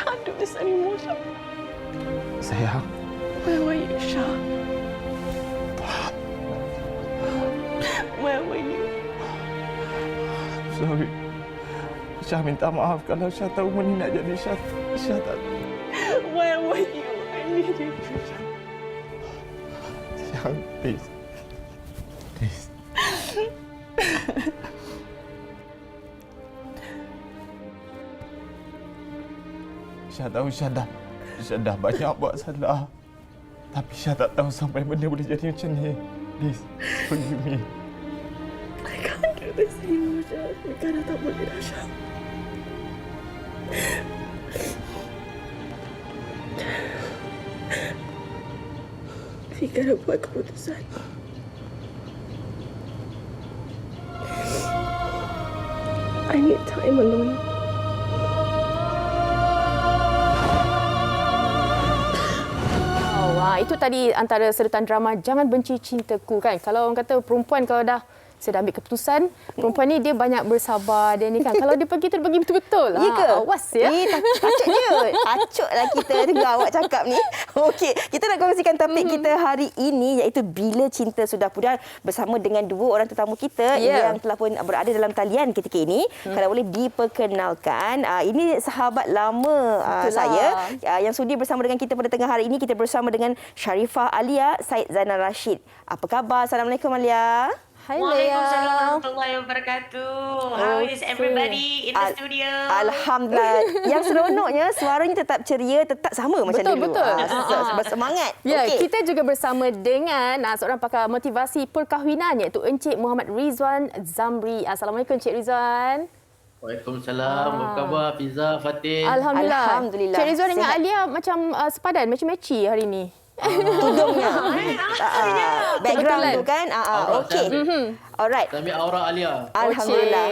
can't do this anymore, Shah. Sayang. Where were you, Shah? Where were you? Sorry. Syah minta maaf kalau Syah tahu Mani nak jadi Syah. Syah tak. Where were you? I needed you, Shah. Sayang, please. Please. Syah tahu Syah dah banyak buat salah. Tapi Syah tak tahu sampai benda boleh jadi macam ni. Please, forgive me. I can't do this anymore, Shah. Mika dah tak boleh dah, Shah. Mika dah buat keputusan. I need time alone. Itu tadi antara seretan drama Jangan Benci Cintaku kan. Kalau orang kata perempuan kalau dah sudah ambil keputusan, perempuan ni dia banyak bersabar dia ni kan. Kalau dia pergi pergi betul-betul. Ya ke? Awas ya. Takutnya. Takutlah kita dengar awak cakap ni. Okey, kita nak kongsikan topik kita hari ini iaitu Bila Cinta Sudah Pudar bersama dengan dua orang tetamu kita yang telah pun berada dalam talian ketika ini. Kalau boleh diperkenalkan, ini sahabat lama saya yang sudi bersama dengan kita pada tengah hari ini. Kita bersama dengan Sharifah Alia Said Zainal Rashid. Apa khabar? Assalamualaikum Alia. Hai Waalaikumsalam Lea. warahmatullahi wabarakatuh. How is everybody in the studio? Alhamdulillah. Yang seronoknya suaranya tetap ceria, tetap sama macam dulu. Betul. Bersemangat. Ya, Okey. kita juga bersama dengan seorang pakar motivasi perkahwinan iaitu Encik Muhammad Rizwan Zamri. Assalamualaikum Encik Rizwan. Waalaikumsalam. Apa khabar Fiza, Fatin? Alhamdulillah. Encik Rizwan dengan Sihat. Alia macam sepadan, matchy-matchy hari ni. Tudungnya. Background tu kan. Okey. Alright. Kami Aura Alia. Alhamdulillah.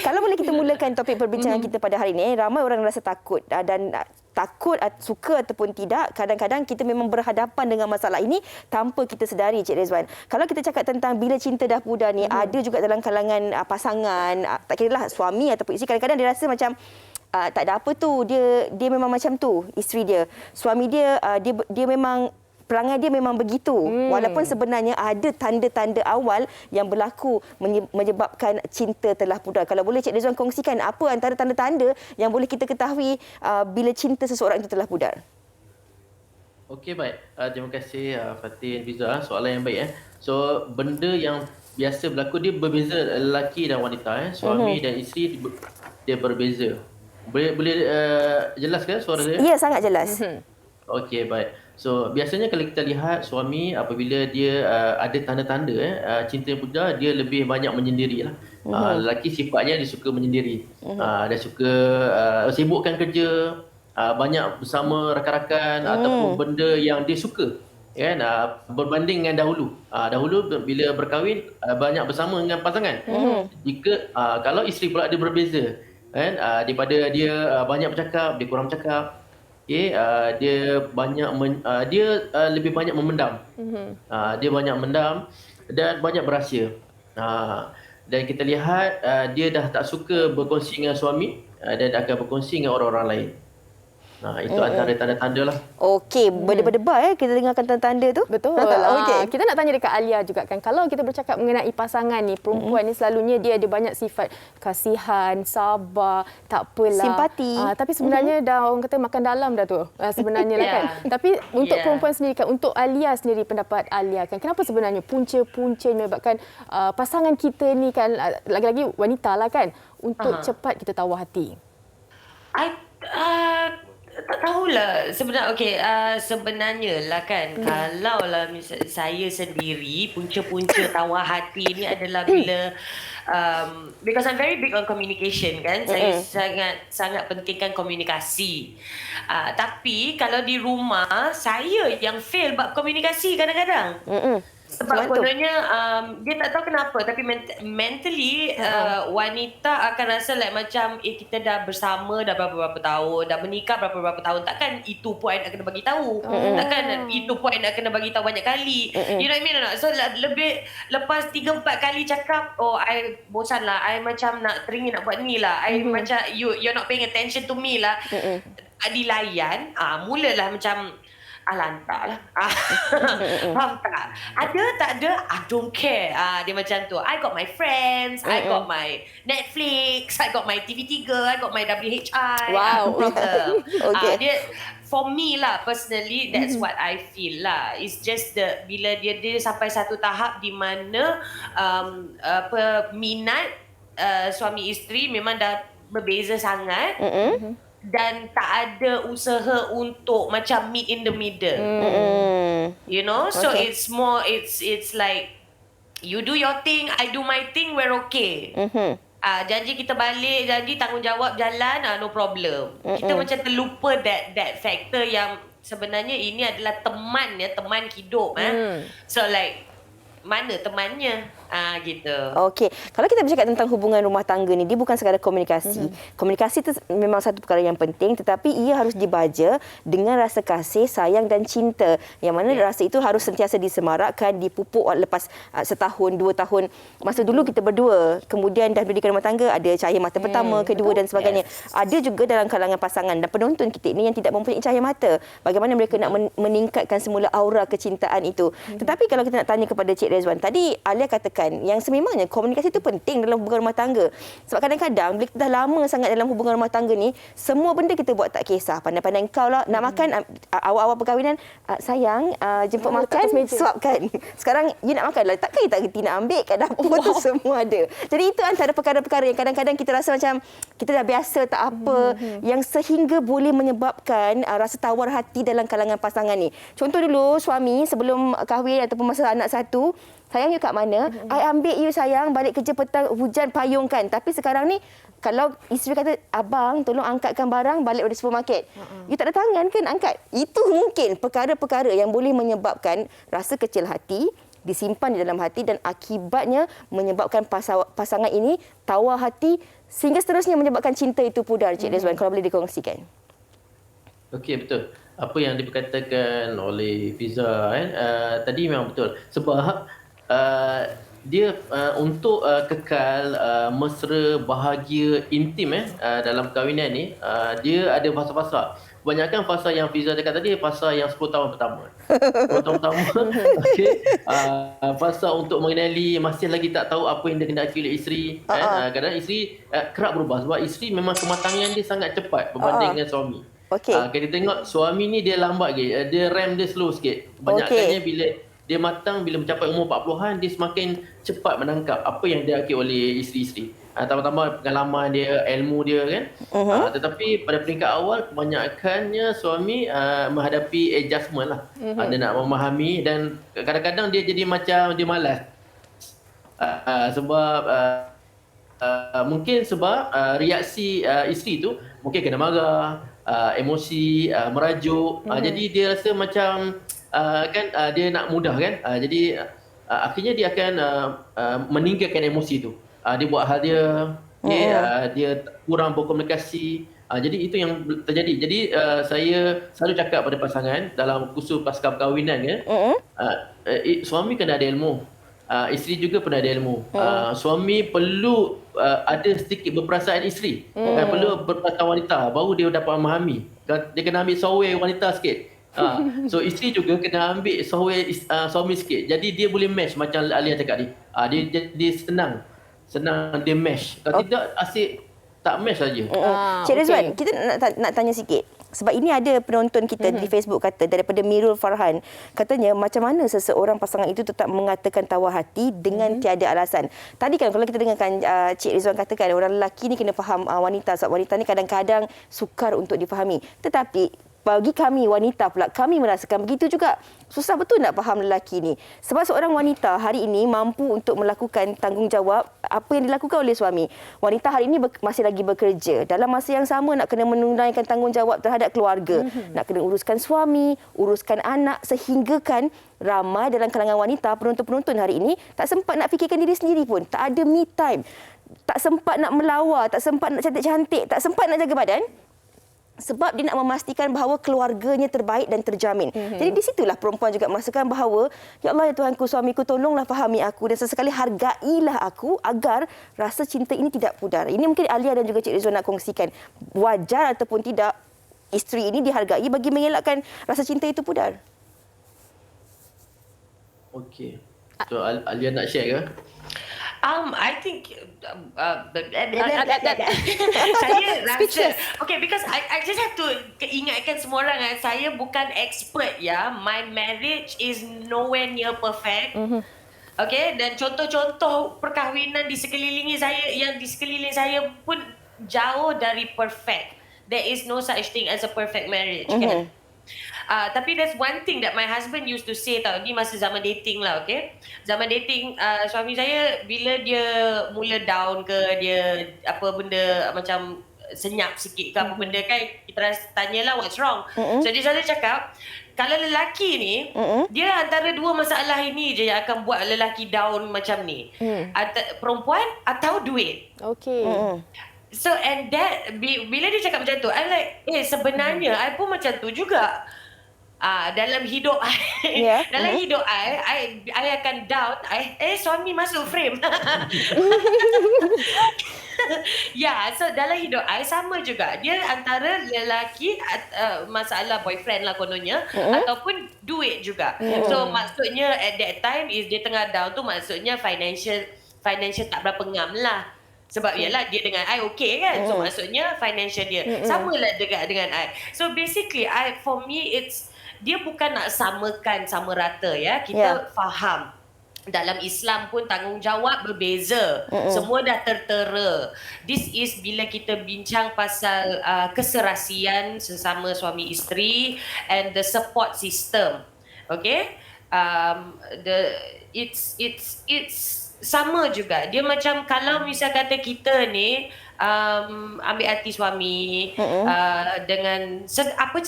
Kalau boleh kita mulakan topik perbincangan kita pada hari ini. Ramai orang rasa takut dan takut suka ataupun tidak, kadang-kadang kita memang berhadapan dengan masalah ini tanpa kita sedari, Cik Rizwan. Kalau kita cakap tentang bila cinta dah pudar ni, ada juga dalam kalangan pasangan, tak kira lah suami ataupun isteri, kadang-kadang dia rasa macam tak ada apa tu, dia memang macam tu isteri dia. Suami dia dia memang perangai dia memang begitu. Walaupun sebenarnya ada tanda-tanda awal yang berlaku menyebabkan cinta telah pudar. Kalau boleh Cik Rizwan kongsikan apa antara tanda-tanda yang boleh kita ketahui bila cinta seseorang itu telah pudar. Okey, baik. Terima kasih Fatin, Fiza. Soalan yang baik. So, benda yang biasa berlaku dia berbeza lelaki dan wanita. Suami dan isteri dia berbeza. Boleh jelas ke suara saya? Ya, sangat jelas. Okey, baik. So, biasanya kalau kita lihat suami apabila dia ada tanda-tanda cinta yang pudar, dia lebih banyak menyendiri lah. Lelaki sifatnya dia suka menyendiri. Dia suka sibukkan kerja, banyak bersama rakan-rakan ataupun benda yang dia suka. Kan, berbanding dengan dahulu. Dahulu bila berkahwin banyak bersama dengan pasangan. Jika kalau isteri pula dia berbeza. Kan, daripada dia banyak bercakap, dia kurang bercakap. Okay, dia lebih banyak memendam. Dia banyak mendam dan banyak berahsia. Dan kita lihat dia dah tak suka berkongsi dengan suami dan akan berkongsi dengan orang-orang lain. Itu antara tanda-tanda lah. Okey, berdebar-debar kita dengarkan tanda-tanda tu. Betul. Okey. Kita nak tanya dekat Alia juga kan. Kalau kita bercakap mengenai pasangan ni, perempuan ni selalunya dia ada banyak sifat kasihan, sabar, tak apalah. Simpati. Tapi sebenarnya dah orang kata makan dalam dah tu. Sebenarnya lah kan. Tapi untuk perempuan sendiri kan, untuk Alia sendiri, pendapat Alia kan, kenapa sebenarnya punca-punca menyebabkan pasangan kita ni kan, lagi-lagi wanita lah kan, untuk cepat kita tawar hati? Tak tahulah sebenarnya lah kan, kalau lah saya sendiri, punca-punca tawar hati ni adalah bila because I'm very big on communication kan, saya sangat pentingkan komunikasi. Tapi kalau di rumah saya yang fail bab komunikasi kadang-kadang. Sebab kononnya dia tak tahu kenapa, tapi mentally wanita akan rasa like macam kita dah bersama dah berapa-berapa tahun, dah menikah berapa-berapa tahun, takkan itu pun I nak kena bagi tahu. Takkan itu pun I nak kena bagi tahu banyak kali. You know what I mean or not? So lebih lepas 3-4 kali cakap, I bosan lah, I macam nak teringin nak buat ni lah, I macam you're not paying attention to me lah. dilayan, mulalah macam lantak lah. Faham tak? Ada tak ada, I don't care. Dia macam tu. I got my friends, I got my Netflix, I got my TV3, I got my WHI. Wow. No problem. Okay. Dia, for me lah, personally, that's what I feel lah. It's just bila dia sampai satu tahap di mana minat suami isteri memang dah berbeza sangat. Dan tak ada usaha untuk macam meet in the middle. You know, so it's more, it's like you do your thing, I do my thing, we're okay. Janji kita balik, janji tanggungjawab jalan, no problem. Kita macam terlupa that factor yang sebenarnya ini adalah teman hidup. So like, mana temannya? Gitu. Okey, kalau kita bercakap tentang hubungan rumah tangga ni, dia bukan sekadar komunikasi. Komunikasi itu memang satu perkara yang penting, tetapi ia harus dibaja dengan rasa kasih, sayang dan cinta. Yang mana rasa itu harus sentiasa disemarakkan, dipupuk lepas setahun, 2 tahun. Masa dulu kita berdua, kemudian dah berdiri rumah tangga, ada cahaya mata pertama, kedua dan sebagainya. Ada juga dalam kalangan pasangan dan penonton kita ini yang tidak mempunyai cahaya mata. Bagaimana mereka nak meningkatkan semula aura kecintaan itu. Tetapi kalau kita nak tanya kepada Cik Rezwan, tadi Alia katakan yang sememangnya komunikasi itu penting dalam hubungan rumah tangga. Sebab kadang-kadang bila kita dah lama sangat dalam hubungan rumah tangga ni, semua benda kita buat tak kisah. Pandai-pandai kau lah, nak makan awal-awal perkahwinan, sayang, jemput makan, suapkan. Sekarang you nak makan lah, takkan you tak reti nak ambil kat dapur tu, semua ada. Jadi itu antara perkara-perkara yang kadang-kadang kita rasa macam kita dah biasa tak apa, yang sehingga boleh menyebabkan rasa tawar hati dalam kalangan pasangan ni. Contoh dulu, suami sebelum kahwin ataupun masa anak satu, sayang you kat mana? I ambil you sayang, balik kerja petang, hujan payung kan. Tapi sekarang ni, kalau isteri kata, abang tolong angkatkan barang balik dari supermarket. You tak ada tangan kan angkat? Itu mungkin perkara-perkara yang boleh menyebabkan rasa kecil hati, disimpan di dalam hati dan akibatnya menyebabkan pasangan ini tawar hati sehingga seterusnya menyebabkan cinta itu pudar. Cik Rezwan, kalau boleh dikongsikan. Okey, betul. Apa yang diperkatakan oleh Fiza tadi memang betul. Sebab dia untuk kekal mesra, bahagia, intim dalam perkahwinan ni, dia ada fasa-fasa. Kebanyakan fasa yang Fiza cakap tadi, fasa yang 10 tahun pertama. 10 tahun pertama, okay. Fasa untuk mengenali, masih lagi tak tahu apa yang dikendaki oleh isteri. Kadang-kadang isteri kerap berubah sebab isteri memang kematangan dia sangat cepat berbanding dengan suami. Kita tengok suami ni dia lambat sikit, dia rem dia slow sikit. Banyakkannya bila dia matang, bila mencapai umur 40-an, dia semakin cepat menangkap apa yang dihakimi oleh isteri-isteri. Tambah-tambah pengalaman dia, ilmu dia kan. Tetapi pada peringkat awal, kebanyakannya suami menghadapi adjustment lah. Dia nak memahami dan kadang-kadang dia jadi macam dia malas. Sebab mungkin sebab reaksi isteri tu mungkin kena marah, emosi, merajuk. Jadi dia rasa macam dia nak mudah kan. Jadi akhirnya dia akan meninggalkan emosi tu. Dia buat hal dia, dia kurang berkomunikasi. Jadi itu yang terjadi. Jadi saya selalu cakap pada pasangan dalam kursus pasca perkahwinan kan, suami kena ada ilmu. Isteri juga pernah ada ilmu. Suami perlu ada sedikit berperasaan isteri. Perlu berperasaan wanita baru dia dapat memahami. Dia kena ambil software wanita sikit. So isteri juga kena ambil software suami sikit. Jadi dia boleh mesh macam Alia cakap ni. Dia jadi senang dia mesh. Kalau tidak asyik tak mesh saja. Cik Rezwan, kita nak tanya sikit. Sebab ini ada penonton kita di Facebook kata daripada Mirul Farhan, katanya macam mana seseorang pasangan itu tetap mengatakan tawar hati dengan tiada alasan. Tadi kan kalau kita dengarkan Cik Rezwan katakan orang lelaki ni kena faham wanita, sebab wanita ni kadang-kadang sukar untuk difahami. Tetapi bagi kami wanita pula, kami merasakan begitu juga. Susah betul nak faham lelaki ni. Sebab seorang wanita hari ini mampu untuk melakukan tanggungjawab apa yang dilakukan oleh suami. Wanita hari ini masih lagi bekerja. Dalam masa yang sama nak kena menunaikan tanggungjawab terhadap keluarga. Nak kena uruskan suami, uruskan anak, sehingga kan ramai dalam kalangan wanita, penonton-penonton hari ini tak sempat nak fikirkan diri sendiri pun. Tak ada me time. Tak sempat nak melawar, tak sempat nak cantik-cantik, tak sempat nak jaga badan. Sebab dia nak memastikan bahawa keluarganya terbaik dan terjamin. Jadi di situlah perempuan juga merasakan bahawa, ya Allah ya Tuhanku, suamiku tolonglah fahami aku dan sesekali hargailah aku agar rasa cinta ini tidak pudar. Ini mungkin Alia dan juga Cik Rezwan nak kongsikan. Wajar ataupun tidak, isteri ini dihargai bagi mengelakkan rasa cinta itu pudar? Okey. So Alia nak share ke? I think saya rasa okay, because I just have to ingatkan semua orang, saya bukan expert ya. My marriage is nowhere near perfect. Okay, dan contoh-contoh perkahwinan di sekeliling saya pun jauh dari perfect. There is no such thing as a perfect marriage. Kan? Tapi there's one thing that my husband used to say tau, ni masa zaman dating lah, okay? Zaman dating, suami saya bila dia mula down ke, dia apa benda macam senyap sikit ke apa benda kan, kita tanyalah what's wrong. So dia selalu cakap, kalau lelaki ni, dia antara dua masalah ini je yang akan buat lelaki down macam ni. Perempuan atau duit. Okey. So and that, bila dia cakap macam tu, I'm like, sebenarnya I pun macam tu juga. Dalam hidup dalam hidup I akan down, suami masuk frame. So dalam hidup I sama juga. Dia antara lelaki masalah boyfriend lah kononnya, ataupun duit juga. So maksudnya at that time is dia tengah down tu, maksudnya financial tak berapa ngam lah. Sebab ialah dia dengan I okay kan. So maksudnya financial dia samalah dengan I. So basically for me it's, dia bukan nak samakan sama rata ya. Kita faham dalam Islam pun tanggungjawab berbeza. Semua dah tertera. This is bila kita bincang pasal keserasian sesama suami isteri and the support system. Okay? It's sama juga. Dia macam kalau misal kata kita ni ambil hati suami dengan apa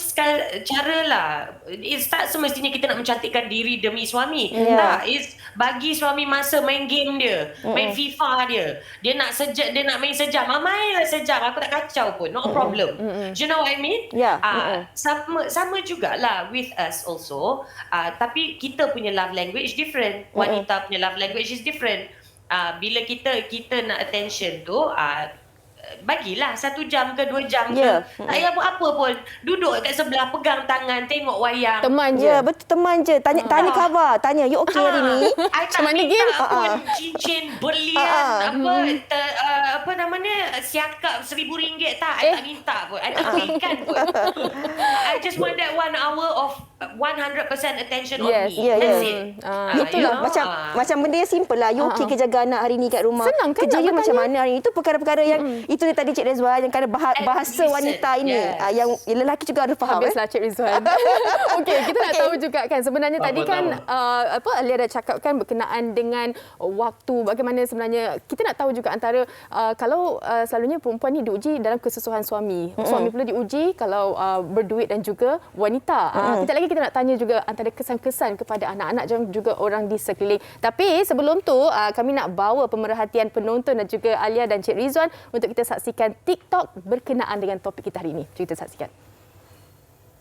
cara lah. It's tak semestinya kita nak mencantikkan diri demi suami. Tak, it's bagi suami masa main game dia, main FIFA dia. Dia nak main sejam, mainlah sejam, aku tak kacau pun, no problem. Do you know what I mean? Sama jugalah with us also. Tapi kita punya love language different. Wanita punya love language is different. Bila kita nak attention tu, bagilah 1 jam ke 2 jam ke. Tak payah buat apa pun. Duduk kat sebelah, pegang tangan, tengok wayang. Teman je. Ya, betul, teman je. Tanya khabar. Tanya, you okay hari ni? I tak minta pun cincin, berlian, apa namanya, siakap RM1,000 tak. I tak minta pun. I tak berikan pun. I just want that 1 hour of 100% attention on me. That's it. Itulah, macam benda yang simple lah. You okay ke jaga anak hari ni kat rumah? Senang kan kerja nak you bertanya? macam mana hari ni? Itu perkara-perkara yang itu dia tadi Cik Rizwan, yang kadang bahasa wanita ini yang lelaki juga harus faham. Habislah Cik Rizwan. Okey, kita nak tahu juga kan sebenarnya tadi kan Alia dah cakapkan berkenaan dengan waktu, bagaimana sebenarnya kita nak tahu juga antara kalau selalunya perempuan ni diuji dalam kesesuaian suami. Suami pula diuji kalau berduit dan juga wanita. Kejap lagi kita nak tanya juga antara kesan-kesan kepada anak-anak dan juga orang di sekeliling. Tapi sebelum tu kami nak bawa pemerhatian penonton dan juga Alia dan Cik Rizwan untuk kita saksikan TikTok berkenaan dengan topik kita hari ini. Jom kita saksikan.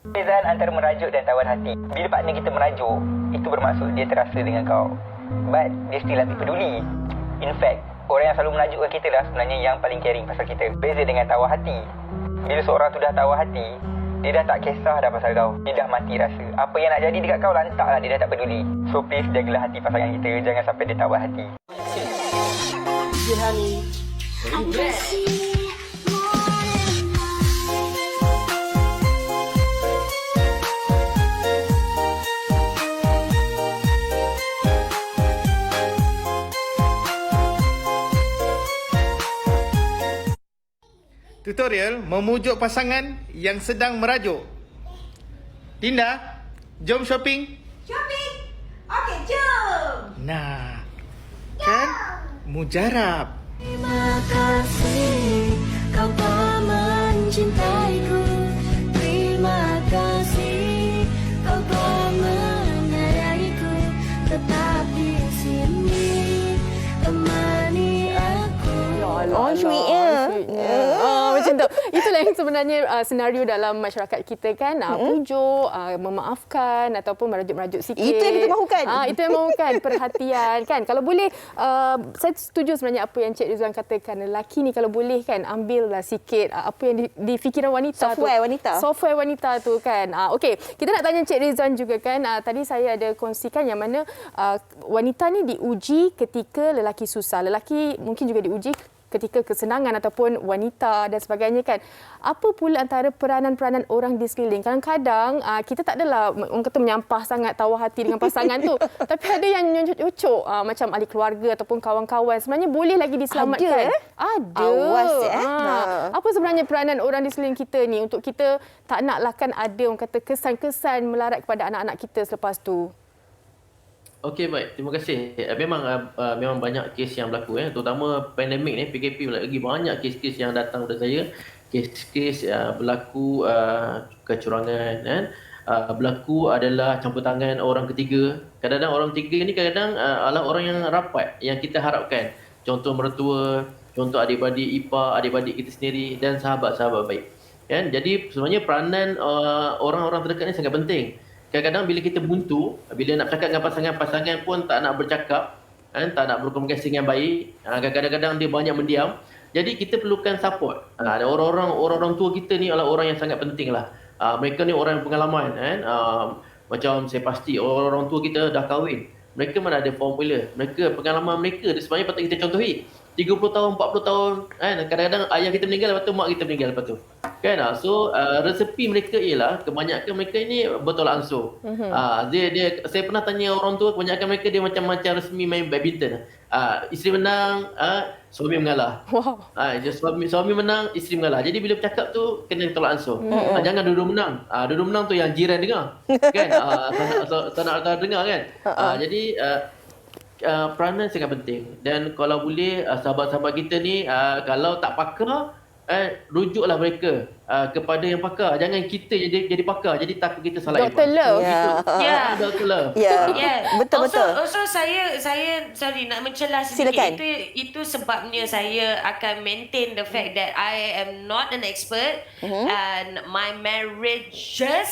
Perbezaan antara merajuk dan tawan hati. Bila partner kita merajuk, itu bermaksud dia terasa dengan kau. But dia still lagi peduli. In fact, orang yang selalu merajukkan kita lah sebenarnya yang paling caring pasal kita. Beza dengan tawar hati. Bila seorang tu dah tawar hati, dia dah tak kisah dah pasal kau. Dia dah mati rasa. Apa yang nak jadi dekat kau, lantaklah, dia dah tak peduli. So please jagalah hati pasangan kita. Jangan sampai dia tawar hati. Tutorial memujuk pasangan yang sedang merajuk. Dinda, jom shopping. Shopping? Okey, jom. Nah, kan mujarab. Terima kasih kau telah mencintaiku. Terima kasih kau telah menyayangiku. Tetap di sini temani aku. Oh, sweet ya. Macam So, itulah yang sebenarnya senario dalam masyarakat kita kan. Pujuk, memaafkan ataupun merajuk-merajuk sikit. Itu yang kita mahukan. Itu yang mahukan, perhatian kan. Kalau boleh, saya setuju sebenarnya apa yang Cik Rizwan katakan. Lelaki ni kalau boleh kan, ambillah sikit apa yang di fikiran wanita software wanita tu kan. Okey, kita nak tanya Cik Rizwan juga kan. Tadi saya ada kongsikan yang mana wanita ni diuji ketika lelaki susah. Lelaki mungkin juga diuji ketika kesenangan ataupun wanita dan sebagainya kan. Apa pula antara peranan-peranan orang di sekeliling? Kadang-kadang kita tak adalah orang kata menyampah sangat tawar hati dengan pasangan tu. Tapi ada yang nyocok-nyocok macam ahli keluarga ataupun kawan-kawan. Sebenarnya boleh lagi diselamatkan. Ada. Awas Apa sebenarnya peranan orang di sekeliling kita ni untuk kita tak naklah kan ada orang kata kesan-kesan melarat kepada anak-anak kita selepas tu. Okey, baik. Terima kasih. Memang banyak kes yang berlaku, terutama pandemik ni, PKP lagi banyak kes-kes yang datang kepada saya. Kes-kes berlaku kecurangan, berlaku adalah campur tangan orang ketiga. Kadang-kadang orang ketiga ni adalah orang yang rapat yang kita harapkan. Contoh mertua, contoh adik-beradik ipar, adik-beradik kita sendiri dan sahabat-sahabat baik. Kan? Jadi sebenarnya peranan orang-orang terdekat ni sangat penting. Kadang-kadang bila kita buntu, bila nak bercakap dengan pasangan pun tak nak bercakap, tak nak berkomunikasi dengan baik. Kadang-kadang dia banyak mendiam. Jadi kita perlukan support. Orang-orang tua kita ni adalah orang yang sangat penting lah. Mereka ni orang yang pengalaman. Macam saya pasti orang-orang tua kita dah kahwin. Mereka mana ada formula. Pengalaman mereka sebenarnya patut kita contohi. 30 tahun, 40 tahun, kadang-kadang ayah kita meninggal, lepas tu mak kita meninggal lepas tu. Kan? So, resepi mereka ialah kebanyakan mereka ini bertolak ansur. Saya pernah tanya orang tua, kebanyakan mereka dia macam resmi main badminton. Isteri menang, suami mengalah. Wow. Suami menang, isteri mengalah. Jadi bila bercakap tu kena tolak ansur. Jangan dua-dua menang. Dua-dua menang tu yang jiran dengar. Kan? Tak nak dengar kan? Jadi peranan sangat penting. Dan kalau boleh sahabat-sahabat kita ni kalau tak pakar, rujuklah mereka kepada yang pakar. Jangan kita jadi pakar, jadi takut kita salah. Dr. Love. Dr. Love. Betul. Also saya sorry nak mencela sedikit. Itu sebabnya saya akan maintain the fact that I am not an expert and my marriages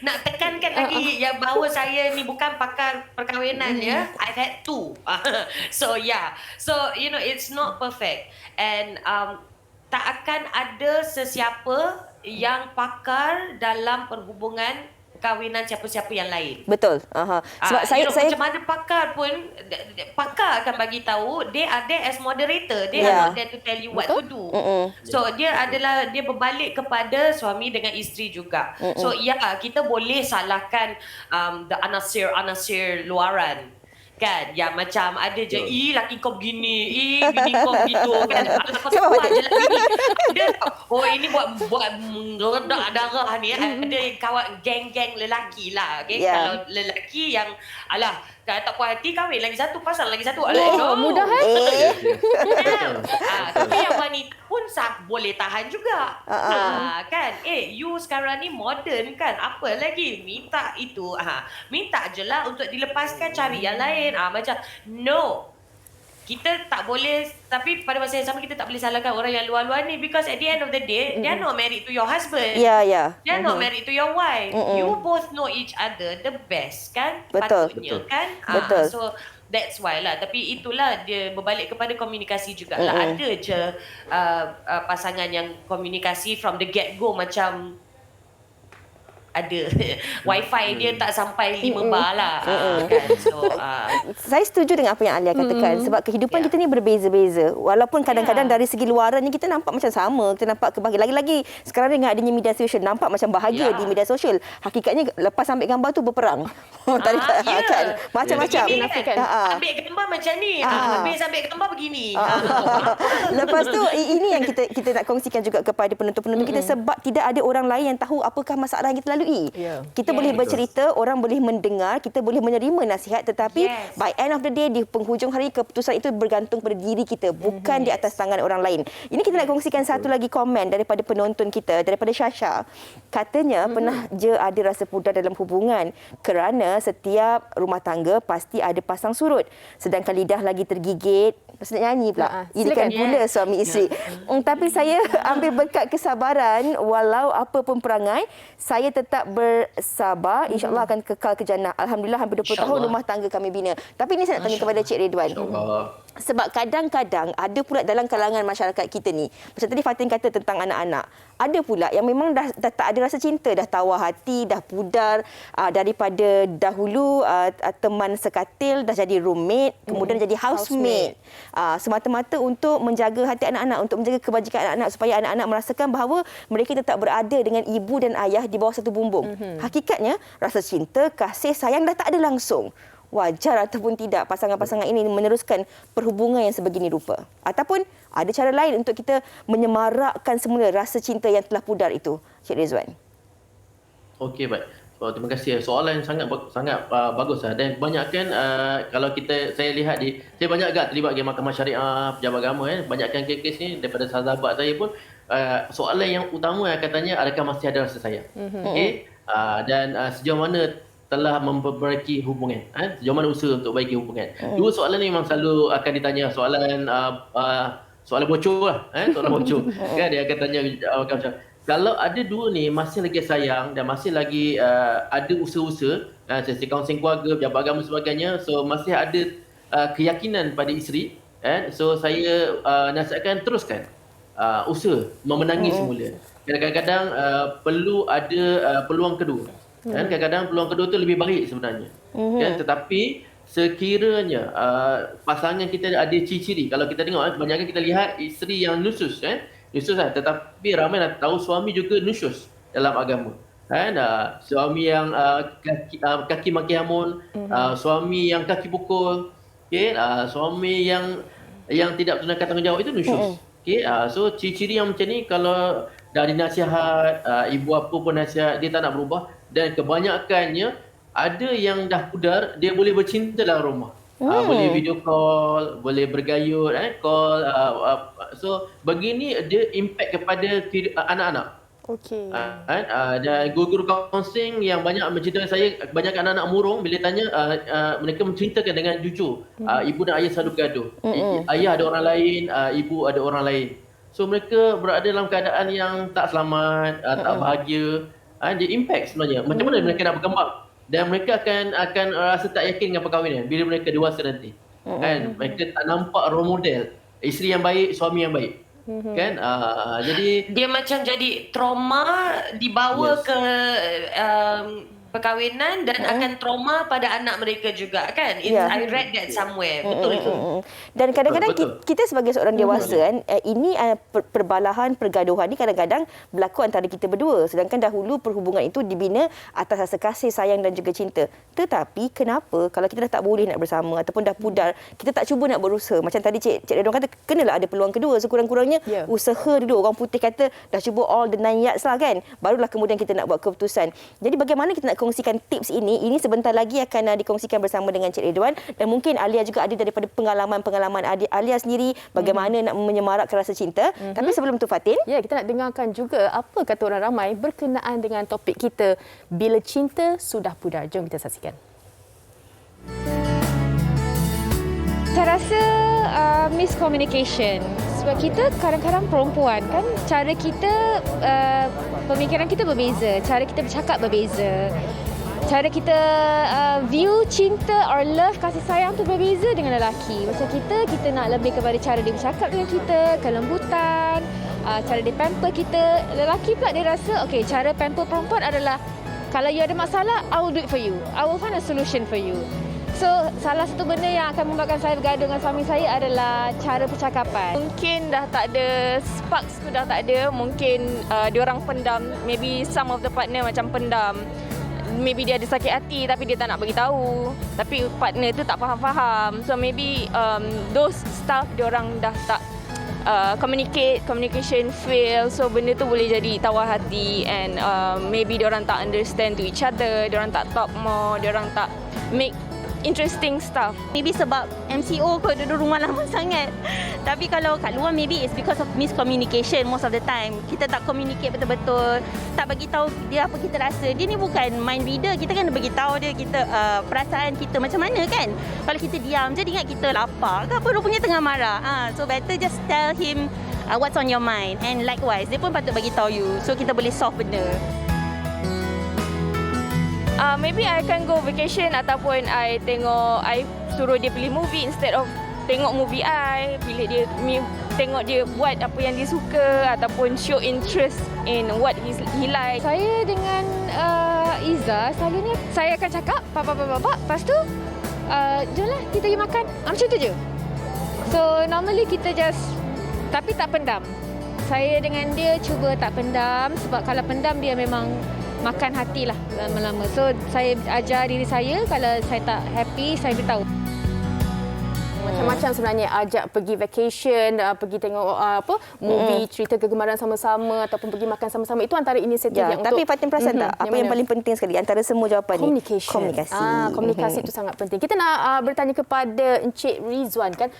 nak tekankan lagi yang bahawa saya ni bukan pakar perkahwinan ya. I've had 2. So you know it's not perfect and tak akan ada sesiapa yang pakar dalam perhubungan perkahwinan siapa-siapa yang lain. Betul. Sebab saya macam mana pakar pun, pakar akan bagi tahu, they are there as moderator. They are not there to tell you what to do. So dia berbalik kepada suami dengan isteri juga. So kita boleh salahkan the anasir luaran. Kan, yang macam ada je, laki kau begini, bini kau begitu kan. Kau tak buat je lagi ni. Ini buat redak darah ni. Ada kawan geng-geng lelaki lah. Okay? Kalau lelaki yang tak puas hati, kahwin lagi satu, pasal lagi satu. Mudah Tapi yang wanita pun boleh tahan juga. Kan? You sekarang ni modern kan? Apa lagi? Minta itu. Minta je lah untuk dilepaskan, cari yang lain. Macam, no. Kita tak boleh, tapi pada masa yang sama kita tak boleh salahkan orang yang luar-luar ni because at the end of the day, they are not married to your husband. They are not married to your wife. You both know each other the best kan? Patutnya kan? Betul. So that's why lah. Tapi itulah dia berbalik kepada komunikasi jugalah. Ada je pasangan yang komunikasi from the get-go macam ada wifi dia tak sampai 5 bar lah kan. So saya setuju dengan apa yang Alia katakan sebab kehidupan kita ni berbeza-beza walaupun kadang-kadang dari segi luaran ni kita nampak macam sama, kita nampak kebahagiaan. Lagi-lagi sekarang dengan adanya media sosial nampak macam bahagia di media sosial, hakikatnya lepas ambil gambar tu berperang. Kan macam-macam ambil gambar macam ni, habis ambil gambar begini. Lepas tu ini yang kita nak kongsikan juga kepada penonton-penonton kita sebab tidak ada orang lain yang tahu apakah masalah yang kita lalui. melalui. Kita boleh bercerita, orang boleh mendengar, kita boleh menerima nasihat, tetapi by end of the day, di penghujung hari, keputusan itu bergantung pada diri kita, bukan di atas tangan orang lain. Ini kita nak kongsikan satu lagi komen daripada penonton kita, daripada Syasha. Katanya pernah je ada rasa pudar dalam hubungan kerana setiap rumah tangga pasti ada pasang surut. Sedangkan lidah lagi tergigit. Masa nak nyanyi pula. Ini kan pula suami isteri. Tapi saya ambil berkat kesabaran, walau apa pun perangai, saya tetap bersabar. InsyaAllah akan kekal ke jannah. Alhamdulillah hampir 20 tahun rumah tangga kami bina. Tapi ini saya nak tanya kepada Cik Ridwan. Sebab kadang-kadang ada pula dalam kalangan masyarakat kita ni, macam tadi Fatin kata tentang anak-anak, ada pula yang memang dah tak ada rasa cinta, dah tawar hati, dah pudar, daripada dahulu teman sekatil dah jadi roommate, kemudian jadi housemate. Semata-mata untuk menjaga hati anak-anak, untuk menjaga kebajikan anak-anak, supaya anak-anak merasakan bahawa mereka tetap berada dengan ibu dan ayah di bawah satu bumbung. Hakikatnya rasa cinta, kasih sayang dah tak ada langsung. Wajar ataupun tidak pasangan-pasangan ini meneruskan perhubungan yang sebegini rupa? Ataupun ada cara lain untuk kita menyemarakkan semula rasa cinta yang telah pudar itu, Cik Rizwan? Okey, baik. Terima kasih. Soalan yang sangat bagus. Dan kebanyakan kalau saya lihat saya banyak agak terlibat di mahkamah syariah, pejabat agama. Banyakkan kes ni daripada sahabat saya pun, soalan yang utama yang katanya, adakah masih ada rasa sayang? Okey. Dan sejauh mana telah memperbaiki hubungan, sejauh mana usaha untuk baiki hubungan. Dua soalan ni memang selalu akan ditanya, soalan bocor lah, soalan bocor. Kan dia akan tanya macam, kalau ada dua ni masih lagi sayang dan masih lagi ada usaha-usaha, sesi kaunseling keluarga, pejabat agama sebagainya, so masih ada keyakinan pada isteri, so saya nasihatkan teruskan usaha memenangi semula. Kadang-kadang perlu ada peluang kedua. Kadang-kadang peluang kedua tu lebih baik sebenarnya. Tetapi sekiranya pasangan kita ada ciri-ciri, kalau kita tengok kebanyakan kita lihat isteri yang nusyus, tetapi ramai dah tahu suami juga nusyus dalam agama. Suami yang kaki maki hamun, suami yang kaki pukul, suami yang tidak tunaikan tanggungjawab, itu nusyus. So ciri-ciri yang macam ni kalau dah dinasihat, ibu apa pun nasihat, dia tak nak berubah. Dan kebanyakannya ada yang dah pudar, dia boleh bercinta dalam rumah. Boleh video call, boleh bergayut, call. So begini dia impact kepada anak-anak. Okey. Dan guru-guru kaunseling yang banyak menceritakan saya, banyak anak-anak murung bila tanya, mereka menceritakan dengan jujur. Ibu dan ayah selalu gaduh. Ayah ada orang lain, ibu ada orang lain. So mereka berada dalam keadaan yang tak selamat, tak bahagia. Dia impact sebenarnya. Macam mana mereka nak berkembang? Dan mereka akan rasa tak yakin dengan perkahwinan bila mereka dewasa nanti. Mereka tak nampak role model, isteri yang baik, suami yang baik. Jadi dia macam jadi trauma dibawa ke perkahwinan dan akan trauma pada anak mereka juga, kan? I read that somewhere. Betul itu. Dan kadang-kadang kita sebagai seorang dewasa, ini perbalahan, pergaduhan ni kadang-kadang berlaku antara kita berdua. Sedangkan dahulu perhubungan itu dibina atas rasa kasih, sayang dan juga cinta. Tetapi kenapa kalau kita dah tak boleh nak bersama ataupun dah pudar, kita tak cuba nak berusaha? Macam tadi Cik Ridwan kata, kenalah ada peluang kedua. Sekurang-kurangnya usaha dulu. Orang putih kata dah cuba all the 9 yards lah, kan? Barulah kemudian kita nak buat keputusan. Jadi bagaimana kita nak kongsikan tips ini sebentar lagi akan dikongsikan bersama dengan Cik Ridwan, dan mungkin Alia juga ada daripada pengalaman Alia sendiri bagaimana nak menyemarakkan rasa cinta. Tapi sebelum tu Fatin, kita nak dengarkan juga apa kata orang ramai berkenaan dengan topik kita, bila cinta sudah pudar. Jom kita saksikan. Saya rasa miscommunication. Sebab kita kadang-kadang perempuan kan, cara kita, pemikiran kita berbeza, cara kita bercakap berbeza, cara kita view cinta or love, kasih sayang tu berbeza dengan lelaki. Macam kita nak lebih kepada cara dia bercakap dengan kita, kelembutan, cara dia pamper kita. Lelaki pula dia rasa, okay, cara pamper perempuan adalah, kalau you ada masalah, I will do it for you. I will find a solution for you. So, salah satu benda yang akan membuatkan saya bergaduh dengan suami saya adalah cara percakapan. Mungkin dah tak ada, sparks tu dah tak ada. Mungkin diorang pendam, maybe some of the partner macam pendam. Maybe dia ada sakit hati tapi dia tak nak bagi tahu. Tapi partner tu tak faham-faham. So maybe those stuff diorang dah tak communication fail, so benda tu boleh jadi tawar hati, and maybe diorang tak understand to each other, diorang tak talk more, diorang tak make interesting stuff. Maybe sebab MCO kot duduk rumah lama sangat. Tapi kalau kat luar maybe it's because of miscommunication most of the time. Kita tak communicate betul-betul, tak bagi tahu dia apa kita rasa. Dia ni bukan mind reader, kita kan bagi tahu dia kita perasaan kita macam mana kan. Kalau kita diam je dia ingat kita lapar ke apa, rupanya tengah marah. So better just tell him what's on your mind, and likewise dia pun patut bagi tahu you, so kita boleh solve benda. Maybe I akan go vacation ataupun I suruh dia beli movie instead of tengok movie I. Bila dia tengok dia buat apa yang dia suka ataupun show interest in what he like. Saya dengan Iza selalunya saya akan cakap papa, lepas tu jomlah kita pergi makan. Macam tu je. So normally kita just, tapi tak pendam. Saya dengan dia cuba tak pendam, sebab kalau pendam dia memang makan hati lah lama-lama. So saya ajar diri saya, kalau saya tak happy saya beritahu. Macam-macam sebenarnya, ajak pergi vacation, pergi tengok movie, cerita kegemaran sama-sama ataupun pergi makan sama-sama. Itu antara inisiatif yang tapi untuk Fatin perasan tak apa yang paling penting sekali antara semua jawapan ni? Komunikasi. Komunikasi itu sangat penting. Kita nak bertanya kepada Encik Rizwan kan,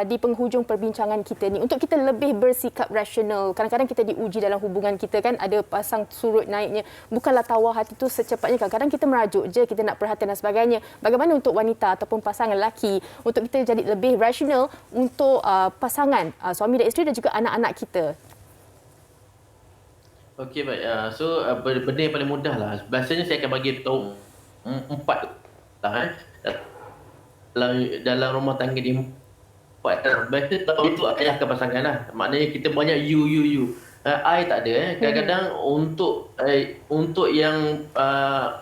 di penghujung perbincangan kita ni, untuk kita lebih bersikap rasional. Kadang-kadang kita diuji dalam hubungan kita kan, ada pasang surut naiknya. Bukanlah tawar hati tu secepatnya. Kadang-kadang kita merajuk je, kita nak perhatian dan sebagainya. Bagaimana untuk wanita ataupun pasangan lelaki untuk kita jadi lebih rasional untuk pasangan, suami dan isteri dan juga anak-anak kita? Okey, baik. So, benda yang paling mudah lah. Biasanya saya akan bagi tahu 4 lah. Dalam rumah tangga ni 4. Biasanya tahu itu ayah ke pasangan lah. Maknanya kita banyak you. I tak ada. Kadang-kadang untuk yang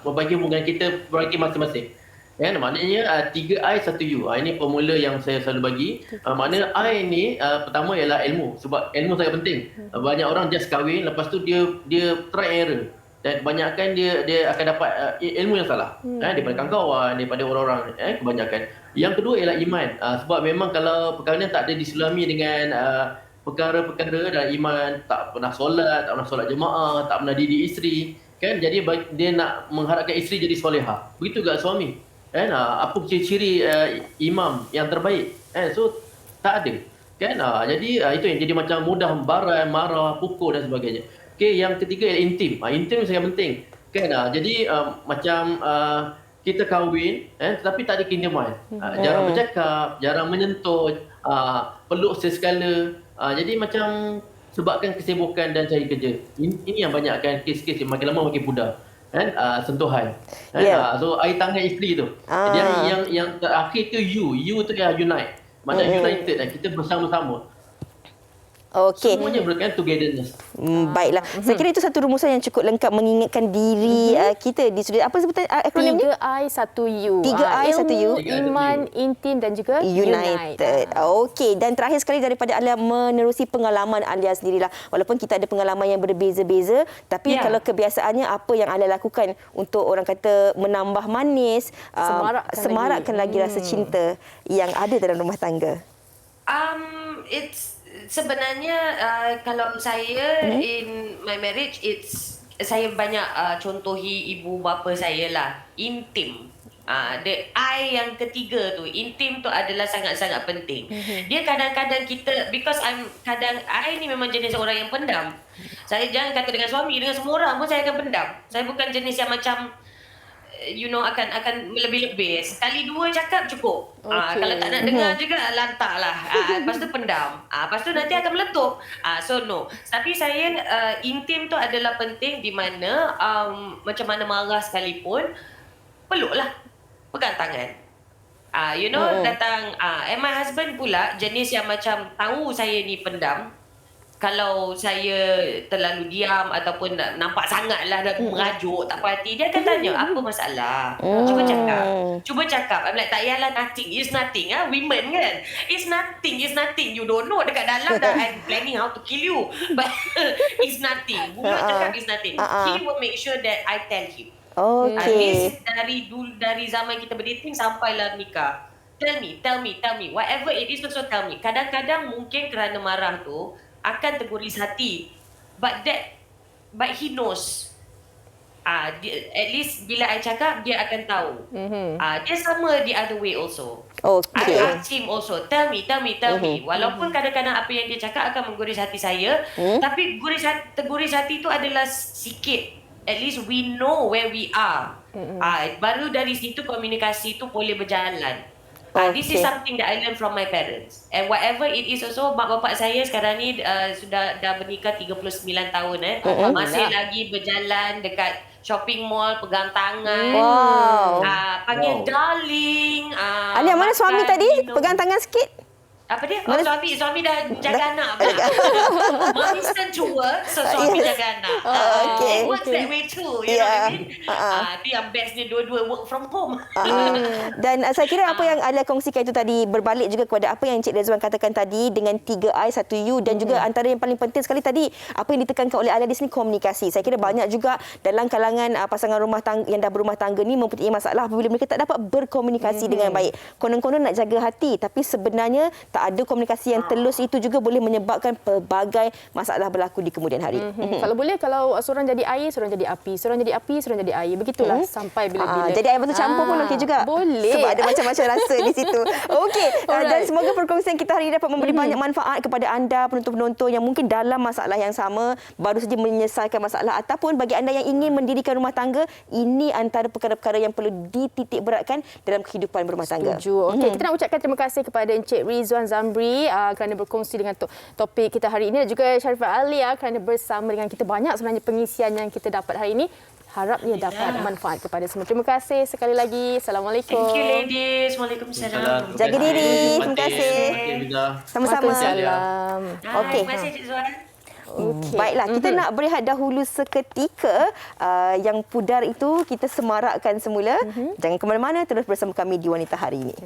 membagi hubungan kita bagi masing-masing. Maknanya 3 I 1 U. Ini formula yang saya selalu bagi. Maknanya I ni pertama ialah ilmu. Sebab ilmu sangat penting. Banyak orang just kahwin, lepas tu dia try error. Dan kebanyakan dia akan dapat ilmu yang salah. Daripada kawan-kawan, daripada orang-orang, kebanyakan. Yang kedua ialah iman. Sebab memang kalau perkahwinan tak ada diselami dengan perkara-perkara dalam iman, tak pernah solat jemaah, tak pernah didik isteri, kan? Jadi dia nak mengharapkan isteri jadi solehah. Begitu juga suami. Apa ciri-ciri imam yang terbaik? So tak ada. Kan? Jadi itu yang jadi macam mudah marah, pukul dan sebagainya. Okey, yang ketiga ialah intim. Intim sangat penting. Kan? Jadi macam kita kahwin, tetapi tak ada keintiman. Jarang bercakap, jarang menyentuh, peluk sesekala. Jadi macam sebabkan kesibukan dan cari kerja. Ini yang banyakkan kes-kes yang makin lama makin pudar. Sentuhan. So air tangan isteri tu. Yang terakhir tu you tu ya unite. Maknanya united, kita bersama-sama. Okey. Semuanya berkaitan togetherness. Baiklah. Saya kira itu satu rumusan yang cukup lengkap mengingatkan diri kita di sudut. Apa sebutan akronimnya? 3I 1 U. 3I 1 U. Iman, intim dan juga United. Okey, dan terakhir sekali daripada Alia, menerusi pengalaman Alia sendirilah. Walaupun kita ada pengalaman yang berbeza-beza, tapi kalau kebiasaannya apa yang Alia lakukan untuk orang kata menambah manis, semarakkan lagi rasa cinta yang ada dalam rumah tangga? Sebenarnya kalau saya in my marriage, saya banyak contohi ibu bapa saya lah. Intim. The I yang ketiga tu, intim tu adalah sangat-sangat penting. Dia kadang-kadang kita, because I ni memang jenis orang yang pendam. Saya jangan kata dengan suami, dengan semua orang pun saya akan pendam. Saya bukan jenis yang macam akan lebih-lebih. Sekali dua cakap cukup. Kalau tak nak dengar juga, lantaklah. Lepas tu pendam. Lepas tu nanti akan meletup. So no. Tapi saya intim tu adalah penting, di mana macam mana marah sekalipun, peluklah, pegang tangan. Datang. And my husband pula jenis yang macam tahu saya ni pendam. Kalau saya terlalu diam ataupun nampak sangatlah dah merajuk, tak puas hati, dia akan tanya, apa masalah? Cuba cakap. I'm like, tak yalah, nothing. It's nothing. Women kan? It's nothing. You don't know. Dekat dalam dah, I'm planning how to kill you. But it's nothing. Mulut cakap it's nothing. He will make sure that I tell him. Okay. Dari zaman kita berdating sampailah nikah. tell me. Whatever it is, also tell me. Kadang-kadang mungkin kerana marah tu akan terguris hati. But he knows. At least bila I cakap, dia akan tahu. Dia sama the other way also. Okay. I ask him also, tell me. Walaupun kadang-kadang apa yang dia cakap akan mengguris hati saya, tapi terguris hati itu adalah sikit. At least we know where we are. Baru dari situ komunikasi itu boleh berjalan. This is something that I learned from my parents. And whatever it is also, mak bapak saya sekarang ni dah bernikah 39 tahun. Masih lagi berjalan dekat shopping mall, pegang tangan. Panggil darling. Alia, mana suami tadi? Pegang tangan sikit. Apa dia? Suami dah jaga anak pula. Mommy's turn to work, so suami jaga anak. It works that way too, you know what I mean? Itu yang bestnya dua-dua work from home. Dan saya kira apa yang Alia kongsikan itu tadi berbalik juga kepada apa yang Encik Rezwan katakan tadi dengan 3I, 1U dan juga antara yang paling penting sekali tadi apa yang ditekankan oleh Alia di sini komunikasi. Saya kira banyak juga dalam kalangan pasangan rumah tangga yang dah berumah tangga ni mempunyai masalah apabila mereka tak dapat berkomunikasi dengan baik. Konon-konon nak jaga hati tapi sebenarnya tak ada komunikasi yang telus itu juga boleh menyebabkan pelbagai masalah berlaku di kemudian hari. Kalau boleh, kalau seorang jadi air, seorang jadi api. Seorang jadi api, seorang jadi air. Begitulah sampai bila-bila. Jadi air batu campur pun okey juga. Boleh. Sebab ada macam-macam rasa di situ. Okey. Dan semoga perkongsian kita hari ini dapat memberi banyak manfaat kepada anda penonton-penonton yang mungkin dalam masalah yang sama, baru saja menyelesaikan masalah ataupun bagi anda yang ingin mendirikan rumah tangga, ini antara perkara-perkara yang perlu dititik beratkan dalam kehidupan berumah tangga. Setuju. Okey, kita nak ucapkan terima kasih kepada Encik Rizwan Zamri kerana berkongsi dengan topik kita hari ini dan juga Sharifah Alia kerana bersama dengan kita. Banyak sebenarnya pengisian yang kita dapat hari ini. Harapnya dapat manfaat kepada semua. Terima kasih sekali lagi. Assalamualaikum. Thank you ladies. Waalaikumsalam. Jaga diri. Terima kasih. Sama-sama. Waalaikumsalam. Okey. Terima kasih Cik Zuan. Baiklah, kita nak berehat dahulu seketika. Yang pudar itu kita semarakkan semula. Jangan ke mana-mana, terus bersama kami di Wanita Hari Ini.